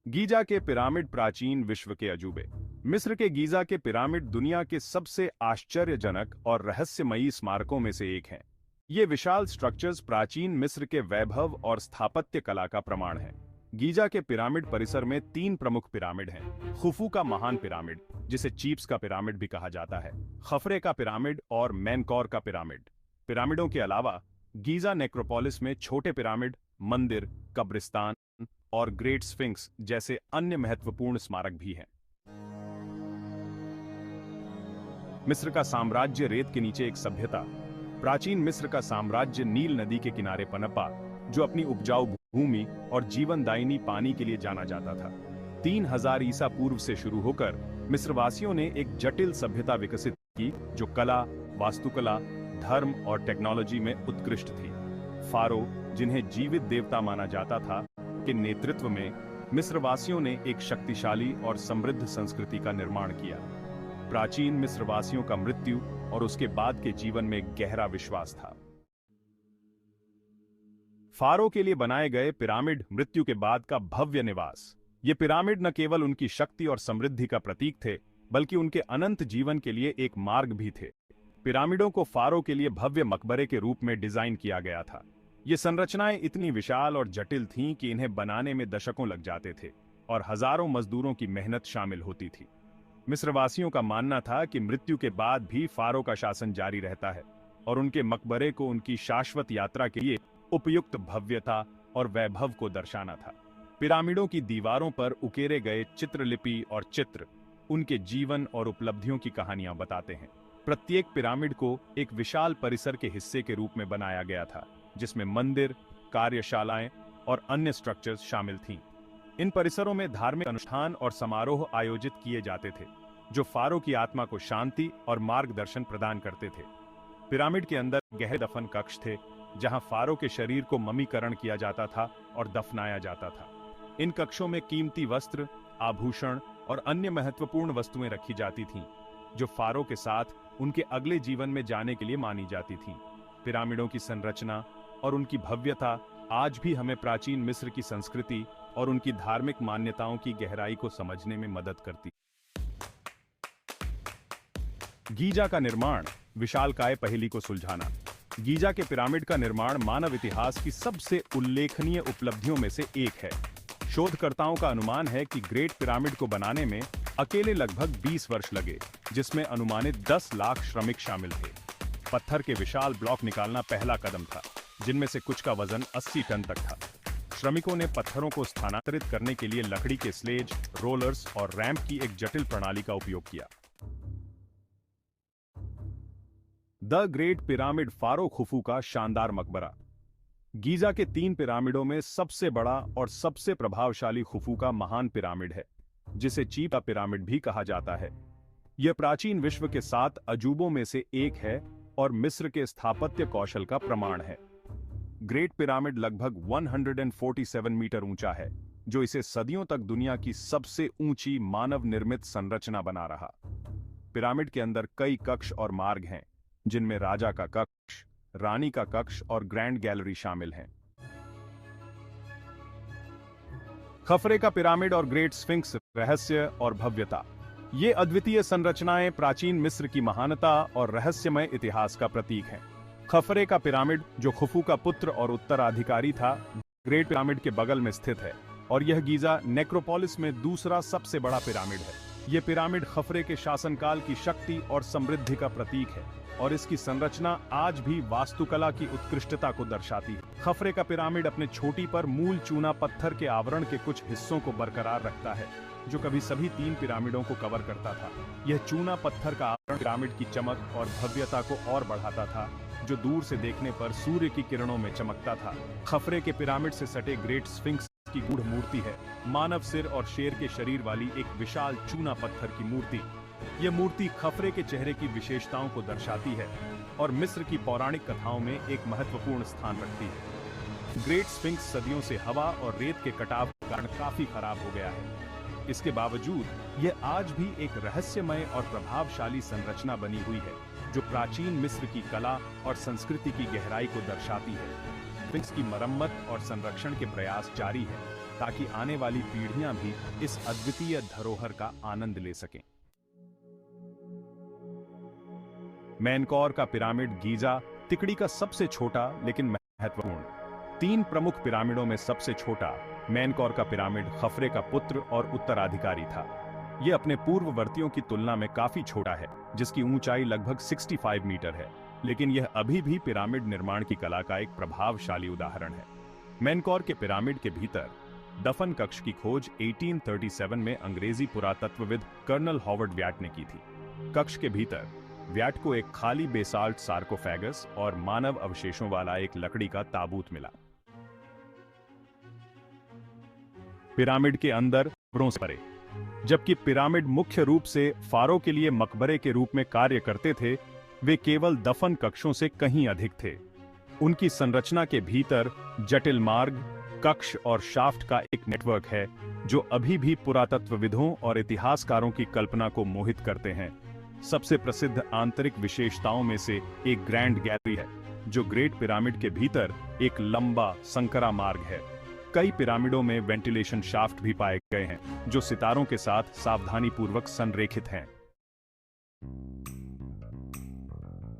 Giza के pyramid प्राचीन विश्व के अजूबे। मिस्र के गीजा के पिरामिड दुनिया के सबसे आश्चर्यजनक और रहस्यमयी स्मारकों में से एक हैं। ये विशाल स्ट्रक्चर्स प्राचीन मिस्र के वैभव और स्थापत्य कला का प्रमाण हैं। गीजा के पिरामिड परिसर में 3 प्रमुख पिरामिड हैं। खुफू का महान पिरामिड, जिसे चीप्स का पिरामिड भी कहा जाता है, खफरे का पिरामिड और मेनकौर का पिरामिड। पिरामिडों के अलावा गीजा नेक्रोपोलिस में छोटे पिरामिड, मंदिर, कब्रिस्तान और ग्रेट स्फिंक्स जैसे अन्य महत्वपूर्ण स्मारक भी हैं। मिस्र का साम्राज्य रेत के नीचे एक सभ्यता। प्राचीन मिस्र का साम्राज्य नील नदी के किनारे पनपा, जो अपनी उपजाऊ भूमि और जीवनदायिनी पानी के लिए जाना जाता था। 3000 ईसा पूर्व से शुरू होकर मिस्रवासियों ने एक जटिल सभ्यता विकसित की, जो कला, वास्तुकला, धर्म और टेक्नोलॉजी में उत्कृष्ट थी। फारो, जिन्हें जीवित देवता माना जाता था, के नेतृत्व में मिस्रवासियों ने एक शक्तिशाली और समृद्ध संस्कृति का निर्माण किया। प्राचीन मिस्रवासियों का मृत्यु और उसके बाद के जीवन में गहरा विश्वास था। फारो के लिए बनाए गए पिरामिड मृत्यु के बाद का भव्य निवास। ये पिरामिड न केवल उनकी शक्ति और समृद्धि का प्रतीक थे, बल्कि उनके अनंत जीवन के लिए एक मार्ग भी थे। पिरामिडों को फारो के लिए भव्य मकबरे के रूप में डिजाइन किया गया था। ये संरचनाएं इतनी विशाल और जटिल थीं कि इन्हें बनाने में दशकों लग जाते थे और हजारों मजदूरों की मेहनत शामिल होती थी। मिस्रवासियों का मानना था कि मृत्यु के बाद भी फारो का शासन जारी रहता है और उनके मकबरे को उनकी शाश्वत यात्रा के लिए उपयुक्त भव्यता और वैभव को दर्शाना था। पिरामिडों की दीवारों पर उकेरे गए चित्रलिपि और चित्र उनके जीवन और उपलब्धियों की कहानियां बताते हैं। प्रत्येक पिरामिड को एक विशाल परिसर के हिस्से के रूप में बनाया गया था, जिसमें मंदिर, कार्यशालाएं और अन्य स्ट्रक्चर्स शामिल थीं। इन परिसरों में धार्मिक अनुष्ठान और समारोह आयोजित किए जाते थे, जो फारो की आत्मा को शांति और मार्गदर्शन प्रदान करते थे। पिरामिड के अंदर गहरे दफन कक्ष थे, जहां फारो के शरीर को ममीकरण किया जाता था और दफनाया जाता था। इन कक्षों में कीमती वस्त्र, आभूषण और अन्य महत्वपूर्ण वस्तुएं रखी जाती थीं, जो फारो के साथ उनके अगले जीवन में जाने के लिए मानी जाती थीं। पिरामिडों की संरचना और उनकी भव्यता आज भी हमें प्राचीन मिस्र की संस्कृति और उनकी धार्मिक मान्यताओं की गहराई को समझने में मदद करती। गीजा का निर्माण, विशालकाय पहेली को सुलझाना। गीजा के पिरामिड का निर्माण मानव इतिहास की सबसे उल्लेखनीय उपलब्धियों में से एक है। शोधकर्ताओं का अनुमान है कि ग्रेट पिरामिड को बनाने में अकेले लगभग 20 वर्ष लगे, जिसमें अनुमानित 10 लाख श्रमिक शामिल थे। पत्थर के विशाल ब्लॉक निकालना पहला कदम था, जिनमें से कुछ का वजन 80 टन तक था। श्रमिकों ने पत्थरों को स्थानांतरित करने के लिए लकड़ी के स्लेज, रोलर्स और रैंप की एक जटिल प्रणाली का उपयोग किया। The great pyramid pharaoh Khufu का शानदार मकबरा। गीजा के 3 पिरामिडों में सबसे बड़ा और सबसे प्रभावशाली खुफू का महान पिरामिड है, जिसे चीप का पिरामिड भी कहा जाता है। यह प्राचीन विश्व के 7 अजूबों में से एक है और मिस्र के स्थापत्य कौशल का प्रमाण है। ग्रेट पिरामिड लगभग 147 मीटर ऊंचा है, जो इसे सदियों तक दुनिया की सबसे ऊंची मानव निर्मित संरचना बना रहा। पिरामिड के अंदर कई कक्ष और मार्ग हैं, जिनमें राजा का कक्ष, रानी का कक्ष और ग्रैंड गैलरी शामिल हैं। खफरे का पिरामिड और ग्रेट स्फिंक्स, रहस्य और भव्यता। ये अद्वितीय संरचनाएं प्राचीन मिस्र की महानता और रहस्यमय इतिहास का प्रतीक हैं। खफरे का पिरामिड, जो खुफू का पुत्र और उत्तराधिकारी था, ग्रेट पिरामिड के बगल में स्थित है और यह गीजा नेक्रोपोलिस में दूसरा सबसे बड़ा पिरामिड है। यह पिरामिड खफरे के शासनकाल की शक्ति और समृद्धि का प्रतीक है और इसकी संरचना आज भी वास्तुकला की उत्कृष्टता को दर्शाती है। खफरे का पिरामिड अपने चोटी पर मूल चूना पत्थर के आवरण के कुछ हिस्सों को बरकरार रखता है, जो कभी सभी 3 पिरामिडों को कवर करता था। यह चूना पत्थर का आवरण पिरामिड की चमक और भव्यता को और बढ़ाता था, जो दूर से देखने पर सूर्य की किरणों में चमकता था। खफरे के पिरामिड से सटे ग्रेट स्फिंक्स की गूढ़ मूर्ति है, मानव सिर और शेर के शरीर वाली एक विशाल चूना पत्थर की मूर्ति। यह मूर्ति खफरे के चेहरे की विशेषताओं को दर्शाती है और मिस्र की पौराणिक कथाओं में एक महत्वपूर्ण स्थान रखती है। ग्रेट स्फिंक्स सदियों से हवा और रेत के कटाव के कारण काफी खराब हो गया है। इसके बावजूद यह आज भी एक रहस्यमय और प्रभावशाली संरचना बनी हुई है, जो प्राचीन मिस्र की कला और संस्कृति की गहराई को दर्शाती है। स्फिंक्स की मरम्मत और संरक्षण के प्रयास जारी है ताकि आने वाली पीढ़ियां भी इस अद्वितीय धरोहर का आनंद ले सकें। मेनकौर का पिरामिड गीजा तिकड़ी का सबसे छोटा लेकिन महत्वपूर्ण। 3 प्रमुख पिरामिडों में सबसे छोटा मेनकौर का पिरामिड खफरे का पुत्र और उत्तराधिकारी था। यह अपने पूर्ववर्तियों की तुलना में काफी छोटा है, जिसकी ऊंचाई लगभग 65 मीटर है, लेकिन यह अभी भी पिरामिड निर्माण की कला का एक प्रभावशाली उदाहरण है। मेनकौर के पिरामिड के भीतर दफन कक्ष की खोज 1837 में अंग्रेजी पुरातत्वविद कर्नल हॉवर्ड व्याट ने की थी। कक्ष के भीतर व्याट को एक खाली बेसाल्ट सार्कोफेगस और मानव अवशेषों वाला एक लकड़ी का ताबूत मिला। पिरामिड के अंदर कब्रों से परे, जबकि पिरामिड मुख्य रूप से फारो के लिए मकबरे के रूप में कार्य करते थे, वे केवल दफन कक्षों से कहीं अधिक थे। उनकी संरचना के भीतर जटिल मार्ग, कक्ष और शाफ्ट का एक नेटवर्क है जो अभी भी पुरातत्वविदों और इतिहासकारों की कल्पना को मोहित करते हैं। सबसे प्रसिद्ध आंतरिक विशेषताओं में से एक ग्रैंड गैलरी है, जो ग्रेट पिरामिड के भीतर एक लंबा संकरा मार्ग है। कई पिरामिडों में वेंटिलेशन शाफ्ट भी पाए गए हैं, जो सितारों के साथ सावधानीपूर्वक संरेखित हैं।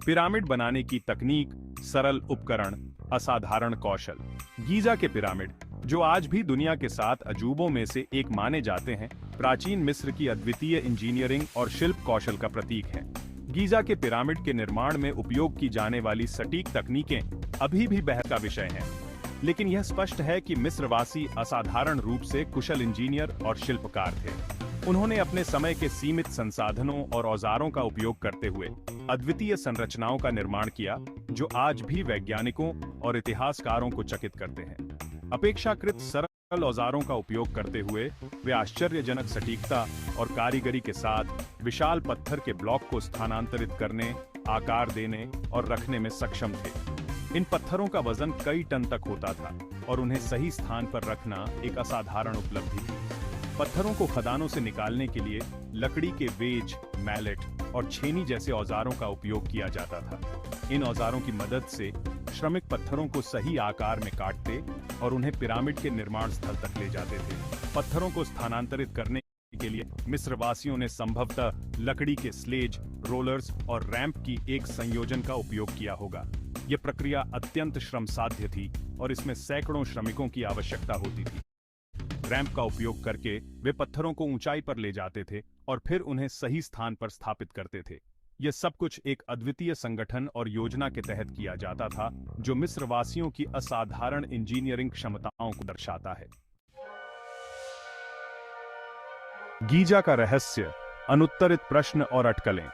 पिरामिड बनाने की तकनीक, सरल उपकरण, असाधारण कौशल। गीजा के पिरामिड, जो आज भी दुनिया के 7 अजूबों में से एक माने जाते हैं, प्राचीन मिस्र की अद्वितीय इंजीनियरिंग और शिल्प कौशल का प्रतीक हैं। गीजा के पिरामिड के निर्माण में उपयोग की जाने वाली सटीक तकनीकें अभी भी बहस का विषय हैं, लेकिन यह स्पष्ट है कि मिस्रवासी असाधारण रूप से कुशल इंजीनियर और शिल्पकार थे। उन्होंने अपने समय के सीमित संसाधनों और औजारों का उपयोग करते हुए अद्वितीय संरचनाओं का निर्माण किया, जो आज भी वैज्ञानिकों और इतिहासकारों को चकित करते हैं। अपेक्षाकृत सरल औजारों का उपयोग करते हुए वे आश्चर्यजनक सटीकता और कारीगरी के साथ विशाल पत्थर के ब्लॉक को स्थानांतरित करने, आकार देने और रखने में सक्षम थे। इन पत्थरों का वजन कई टन तक होता था और उन्हें सही स्थान पर रखना एक असाधारण उपलब्धि थी। पत्थरों को खदानों से निकालने के लिए लकड़ी के वेज, मैलेट और छेनी जैसे औजारों का उपयोग किया जाता था। इन औजारों की मदद से श्रमिक पत्थरों को सही आकार में काटते और उन्हें पिरामिड के निर्माण स्थल तक ले जाते थे। पत्थरों को स्थानांतरित करने के लिए मिस्रवासियों ने संभवतः लकड़ी के स्लेज, रोलर्स और रैंप की एक संयोजन का उपयोग किया होगा। यह प्रक्रिया अत्यंत श्रमसाध्य थी और इसमें सैकड़ों श्रमिकों की आवश्यकता होती थी। रैंप का उपयोग करके वे पत्थरों को ऊंचाई पर ले जाते थे और फिर उन्हें सही स्थान पर स्थापित करते थे। यह सब कुछ एक अद्वितीय संगठन और योजना के तहत किया जाता था, जो मिस्रवासियों की असाधारण इंजीनियरिंग क्षमताओं को दर्शाता है। गीजा का रहस्य, अनुत्तरित प्रश्न और अटकलें।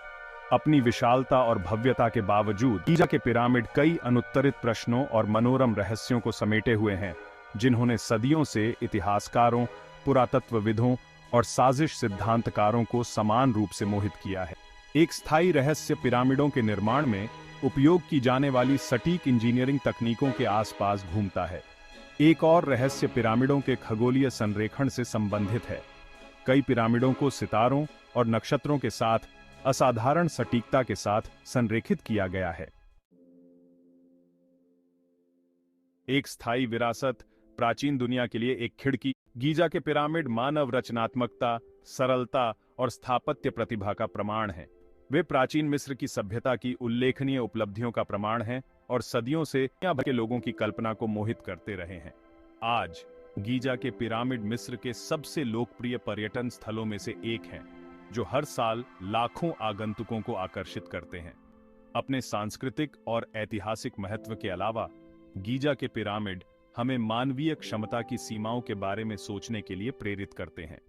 अपनी विशालता और भव्यता के बावजूद गीजा के पिरामिड कई अनुत्तरित प्रश्नों और मनोरम रहस्यों को समेटे हुए हैं, जिन्होंने सदियों से इतिहासकारों, पुरातत्वविदों और साजिश सिद्धांतकारों को समान रूप से मोहित किया है। एक स्थायी रहस्य पिरामिडों के निर्माण में उपयोग की जाने वाली सटीक इंजीनियरिंग तकनीकों के आसपास घूमता है। एक और रहस्य पिरामिडों के खगोलीय संरेखण से संबंधित है। कई पिरामिडों को सितारों और नक्षत्रों के साथ असाधारण सटीकता के साथ संरेखित किया गया है। एक स्थायी विरासत, प्राचीन दुनिया के लिए एक खिड़की। गीजा के पिरामिड मानव रचनात्मकता, सरलता और स्थापत्य प्रतिभा का प्रमाण हैं। वे प्राचीन मिस्र की सभ्यता की उल्लेखनीय उपलब्धियों का प्रमाण हैं और सदियों से दुनिया भर के लोगों की कल्पना को मोहित करते रहे हैं। आज गीजा के पिरामिड मिस्र के सबसे लोकप्रिय पर्यटन स्थलों में से एक हैं, जो हर साल लाखों आगंतुकों को आकर्षित करते हैं। अपने सांस्कृतिक और ऐतिहासिक महत्व के अलावा गीजा के पिरामिड हमें मानवीय क्षमता की सीमाओं के बारे में सोचने के लिए प्रेरित करते हैं।